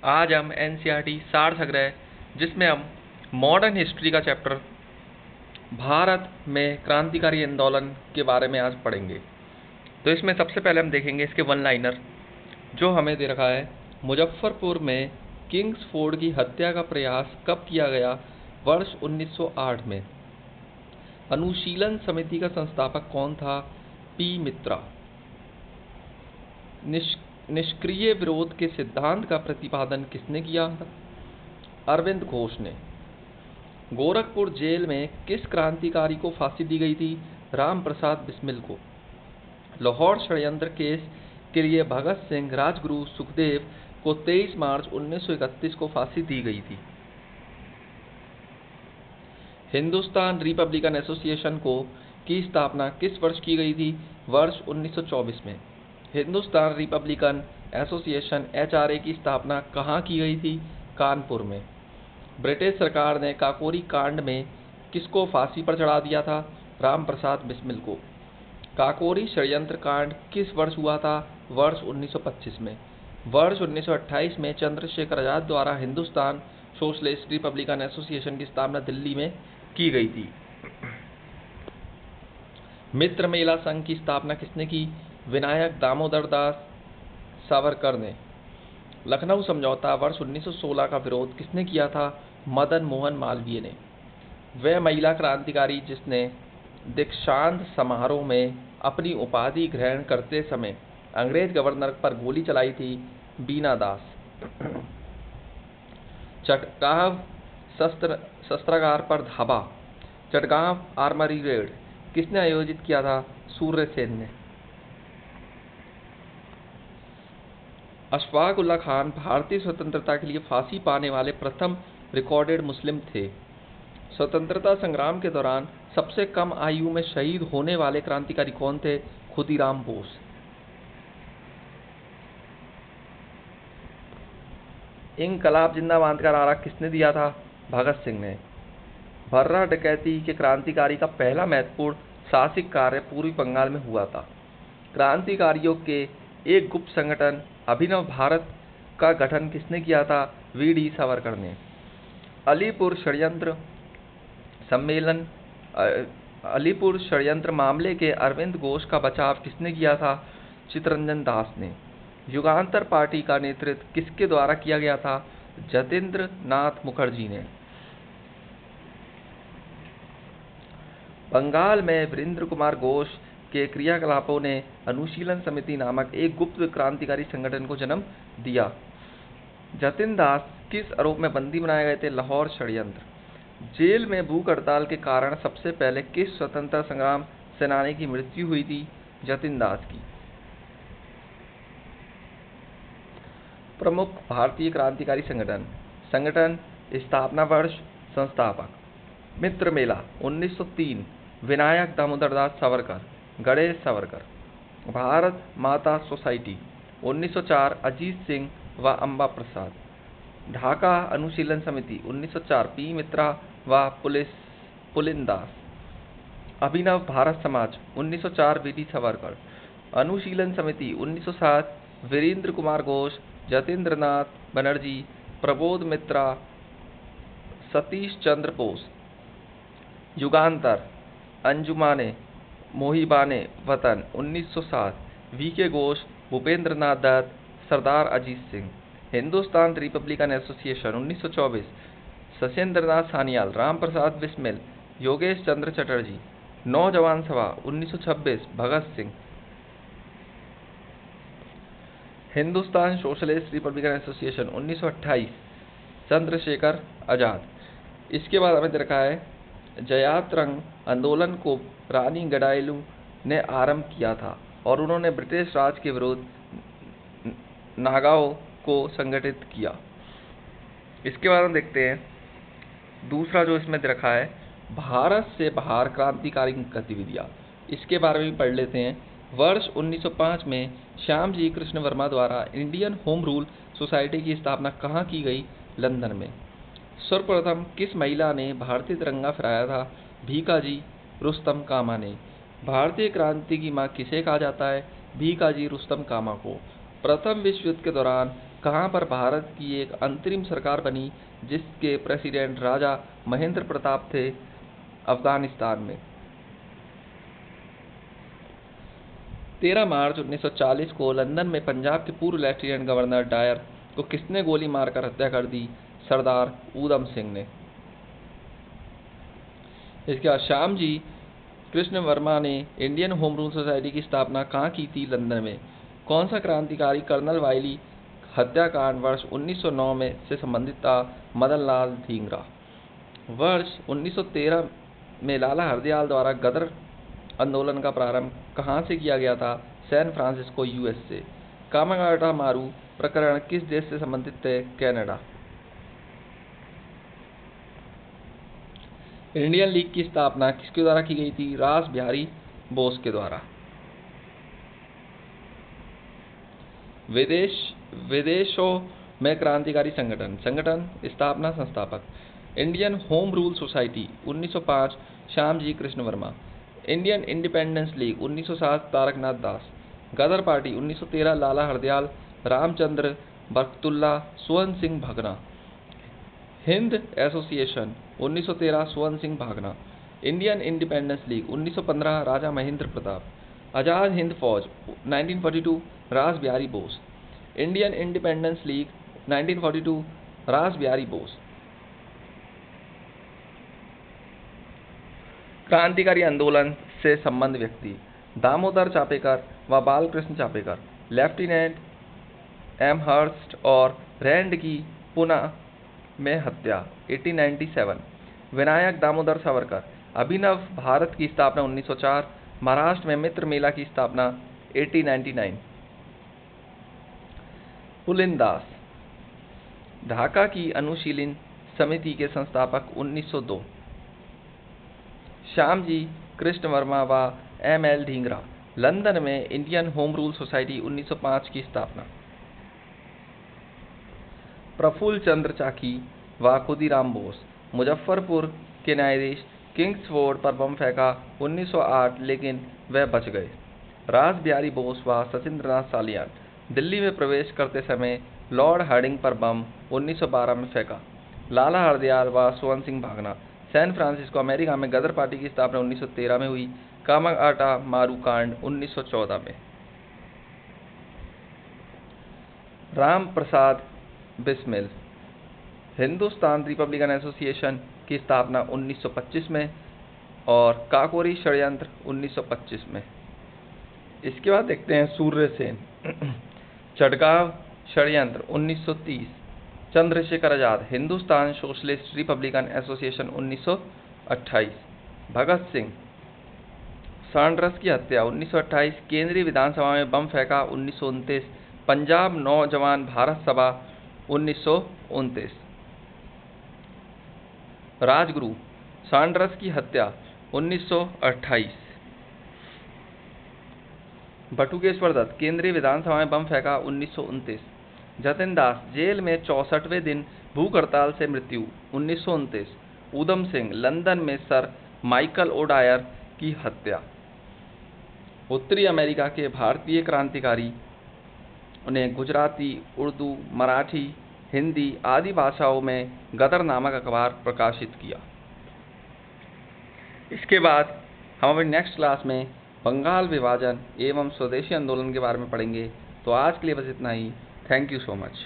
आज हम एनसीईआरटी सार संग्रह जिसमें हम मॉडर्न हिस्ट्री का चैप्टर भारत में क्रांतिकारी आंदोलन के बारे में आज पढ़ेंगे। तो इसमें सबसे पहले हम देखेंगे इसके वन लाइनर जो हमें दे रखा है। मुजफ्फरपुर में किंग्सफोर्ड की हत्या का प्रयास कब किया गया? वर्ष 1908 में। अनुशीलन समिति का संस्थापक कौन था? पी मित्रा। निष्क्रिय विरोध के सिद्धांत का प्रतिपादन किसने किया? अरविंद घोष ने। गोरखपुर जेल में किस क्रांतिकारी को फांसी दी गई थी? राम प्रसाद बिस्मिल को। लाहौर षड्यंत्र केस के लिए भगत सिंह, राजगुरु, सुखदेव को 23 मार्च 1931 को फांसी दी गई थी। हिंदुस्तान रिपब्लिकन एसोसिएशन की स्थापना किस वर्ष की गई थी? वर्ष 1924 में। हिंदुस्तान रिपब्लिकन एसोसिएशन HRA की स्थापना कहाँ की गई थी? कानपुर में। ब्रिटिश सरकार ने काकोरी कांड में किसको फांसी पर चढ़ा दिया था? राम प्रसाद बिस्मिल को। काकोरी षड्यंत्र कांड किस वर्ष हुआ था? वर्ष 1925 में। वर्ष 1928 में चंद्रशेखर आजाद द्वारा हिंदुस्तान सोशलिस्ट रिपब्लिकन एसोसिएशन की स्थापना दिल्ली में की गई थी। मित्र मेला संघ की स्थापना किसने की? विनायक दामोदर दास सावरकर ने। लखनऊ समझौता वर्ष 1916 का विरोध किसने किया था? मदन मोहन मालवीय ने। वह महिला क्रांतिकारी जिसने दीक्षांत समारोह में अपनी उपाधि ग्रहण करते समय अंग्रेज गवर्नर पर गोली चलाई थी? बीना दास। चटगांव शस्त्रागार पर धावा, चटगांव आर्मरी रेड किसने आयोजित किया था? सूर्य सेन ने। अशफाक उल्लाह खान भारतीय स्वतंत्रता के लिए फांसी पाने वाले प्रथम रिकॉर्डेड मुस्लिम थे। स्वतंत्रता संग्राम के दौरान सबसे कम आयु में शहीद होने वाले क्रांतिकारी कौन थे? खुदीराम बोस। इनकलाब जिंदाबाद का नारा किसने दिया था? भगत सिंह ने। भर्रा डकैती के क्रांतिकारी का पहला महत्वपूर्ण साहसिक कार्य पूर्वी बंगाल में हुआ था। क्रांतिकारियों के एक गुप्त संगठन अभिनव भारत का गठन किसने किया था? VD सावरकर ने। अलीपुर षड्यंत्र मामले के अरविंद घोष का बचाव किसने किया था? चित्तरंजन दास ने। युगांतर पार्टी का नेतृत्व किसके द्वारा किया गया था? जतेंद्र नाथ मुखर्जी ने। बंगाल में वीरेंद्र कुमार घोष के क्रियाकलापों ने अनुशीलन समिति नामक एक गुप्त क्रांतिकारी संगठन को जन्म दिया। जतिन दास किस आरोप में बंदी बनाए गए थे? लाहौर षड्यंत्र। जेल में भूख हड़ताल के कारण सबसे पहले किस स्वतंत्रता संग्राम सेनानी की मृत्यु हुई थी? जतिन दास की। प्रमुख भारतीय क्रांतिकारी संगठन स्थापना वर्ष, संस्थापक। मित्र मेला 1903 विनायक दामोदर दास सावरकर, गणेश सावरकर। भारत माता सोसाइटी 1904 अजीत सिंह व अम्बा प्रसाद। ढाका अनुशीलन समिति 1904 पी मित्रा व पुलिन दास। अभिनव भारत समाज 1904 VD सावरकर। अनुशीलन समिति 1907 वीरेंद्र कुमार घोष, जतेंद्र नाथ बनर्जी, प्रबोध मित्रा, सतीश चंद्र बोस। युगांतर अंजुमाने मोहिबाने Watan 1907 VK Ghosh, Bhupendra Nath Dutt, Sardar Ajit Singh. Hindustan Republican Association 1924 Satyendra Nath Sanyal, Ram Prasad Bismil, Yogesh Chandra Chatterjee. Naujawan Sabha 1926 Bhagat Singh. Hindustan Socialist Republican Association 1928 Chandrashekhar Azad. इसके बाद हमें देखा है जयात्रंग आंदोलन को रानी गडाइलू ने आरंभ किया था और उन्होंने ब्रिटिश राज के विरुद्ध नागाओं को संगठित किया। इसके बाद हम देखते हैं दूसरा जो इसमें रखा है भारत से बाहर क्रांतिकारी गतिविधियां। इसके बारे में पढ़ लेते हैं। वर्ष 1905 में श्यामजी कृष्ण वर्मा द्वारा इंडियन होम रूल सोसाइटी की स्थापना कहाँ की गई? लंदन में। सर्वप्रथम किस महिला ने भारतीय तिरंगा फहराया था? भीकाजी रुस्तम कामा ने। भारतीय क्रांति की मां किसे कहा जाता है? भीकाजी रुस्तम कामा को। प्रथम विश्व युद्ध के दौरान कहाँ पर भारत की एक अंतरिम सरकार बनी जिसके प्रेसिडेंट राजा महेंद्र प्रताप थे? अफगानिस्तान में। 13 मार्च 1940 को लंदन में पंजाब के पूर्व लेफ्टिनेंट गवर्नर डायर को किसने गोली मारकर हत्या कर दी? सरदार ऊधम सिंह ने। इसके बाद श्यामजी कृष्ण वर्मा ने इंडियन होम रूल सोसाइटी की स्थापना कहाँ की थी? लंदन में। कौन सा क्रांतिकारी कर्नल वायली हत्याकांड वर्ष 1909 में से संबंधित था? मदन लाल धींगरा। वर्ष 1913 में लाला हरदयाल द्वारा गदर आंदोलन का प्रारंभ कहाँ से किया गया था? सैन फ्रांसिस्को, यूएस से। कामागाटा मारू प्रकरण किस देश से संबंधित है? कनाडा। इंडियन लीग की स्थापना किसके द्वारा की गई थी? रास बिहारी बोस के द्वारा। विदेशों में क्रांतिकारी संगठन स्थापना संस्थापक। Indian Home Rule Society 1905 Shyamji Krishna Varma. Indian Independence League 1907 Taraknath Das. Ghadar Party 1913 Lala Hardayal, Ramchandra Barkatullah, Swarn Singh Bhagna. Hind Association 1913 Swarn Singh Bhagna. Indian Independence League 1915 Raja Mahendra Pratap. Azad Hind Fauj 1942 Ras Bihari Bose. Indian Independence League 1942 Ras Bihari Bose. क्रांतिकारी आंदोलन से संबंध व्यक्ति: दामोदर चापेकर व बालकृष्ण चापेकर। लेफ्टिनेंट एमहर्स्ट और रैंड की पुणे में हत्या 1897। विनायक दामोदर सावरकर। अभिनव भारत की स्थापना 1904। महाराष्ट्र में मित्र मेला की स्थापना 1899। पुलिनदास। ढाका की अनुशीलन समिति के संस्थापक 1902। श्यामजी कृष्ण वर्मा व एम.एल. ढींगरा। लंदन में इंडियन होम रूल सोसाइटी 1905 की स्थापना। प्रफुल्ल चंद्र चाकी व खुदीराम बोस। मुजफ्फरपुर के न्यायाधीश। किंग्सफोर्ड पर बम फेंका 1908 लेकिन वह बच गए। रास बिहारी बोस व सचिंद्रनाथ सालियान। दिल्ली में प्रवेश करते समय लॉर्ड हार्डिंग पर बम 1912 में फेंका। लाला हरदयाल व स्वर्ण सिंह भागना। सैन फ्रांसिस्को, अमेरिका में गदर पार्टी की स्थापना 1913 में हुई। कामागाटा मारू कांड 1914 में। राम प्रसाद बिस्मिल। हिंदुस्तान रिपब्लिकन एसोसिएशन की स्थापना 1925 में और काकोरी षड्यंत्र 1925 में। इसके बाद देखते हैं सूर्य सेन। चटगांव षड्यंत्र 1930। Chandrashekhar Azad. Hindustan Socialist Republican Association 1928। Bhagat Singh. Saunders की हत्या 1928। केंद्रीय विधानसभा में बम फेंका 1929। पंजाब नौजवान भारत सभा 1929। राजगुरु। सांड्रस की हत्या 1928। बटुकेश्वर दत्त। केंद्रीय विधानसभा में बम फेंका 1929। जतिन दास। जेल में 64वें दिन भूख हड़ताल से मृत्यु 1929। ऊधम सिंह। लंदन में सर माइकल ओडायर की हत्या। उत्तरी अमेरिका के भारतीय क्रांतिकारी ने गुजराती, उर्दू, मराठी, हिंदी आदि भाषाओं में गदर नामक अखबार प्रकाशित किया। इसके बाद हम अपनी नेक्स्ट क्लास में बंगाल विभाजन एवं स्वदेशी आंदोलन के बारे में पढ़ेंगे। तो आज के लिए बस इतना ही। Thank you so much.